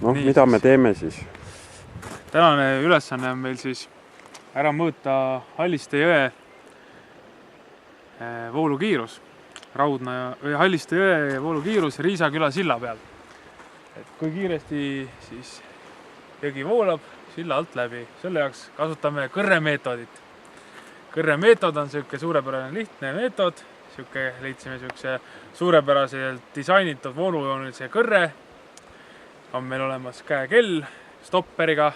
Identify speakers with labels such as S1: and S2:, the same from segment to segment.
S1: Noh, mida me teeme siis?
S2: Tänane ülesanne on meil siis ära mõõta Halliste jõe voolukiirus. Halliste jõe voolukiirus Riisaküla silla peal. Et kui kiiresti siis jõgi voolab silla alt läbi. Selle jaoks kasutame kõrremeetodit. Kõrremeetod on selline suurepärane lihtne meetod. Leidsime suurepäraselt disainitud voolujoonilise kõrre. On meil olemas käekell stopperiga.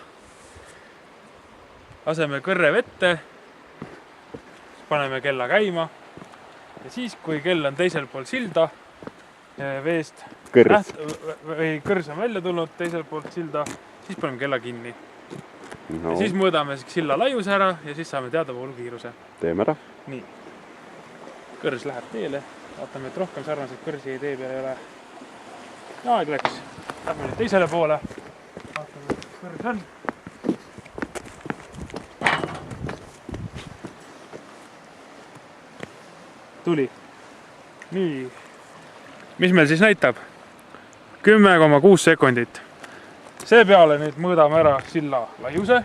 S2: Laseme kõrre vette, paneme kella käima ja siis, kui kell on teisel pool silda veest, kõrs on välja tulnud teisel poolt silda, siis paneme kella kinni. No. Ja siis mõõdame silla laiuse ära ja siis saame teada voolukiiruse.
S1: Teeme ära.
S2: Nii. Kõrs läheb teele. Vaatame, et rohkem sarnaseid kõrsi tee peal ei ole. Aeg läks. Lähme nüüd teisele poole. Vaatame, et kõrs on. Tuli. Nii. Mis meil siis näitab? 10,6 sekundit. See peale nüüd mõõdame ära silla laiuse.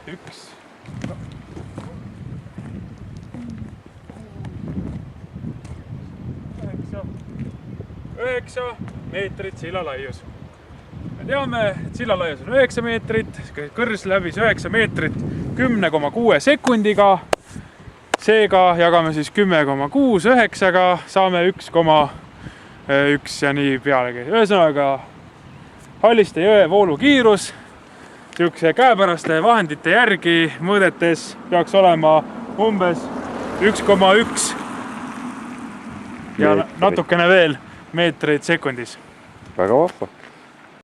S2: 9 meetrit silla laius. Me teame, et silla laius on 9 meetrit. Kõrs läbis 9 meetrit 10,6 sekundiga. Seega jagame siis 10,6 9-ga, saame 1,1 ja nii pealegi. Ühesõnaga, Halliste jõe voolukiirus käepäraste vahendite järgi mõõdetes peaks olema umbes 1,1 ja natukene veel meetreid sekundis.
S1: Väga vahva.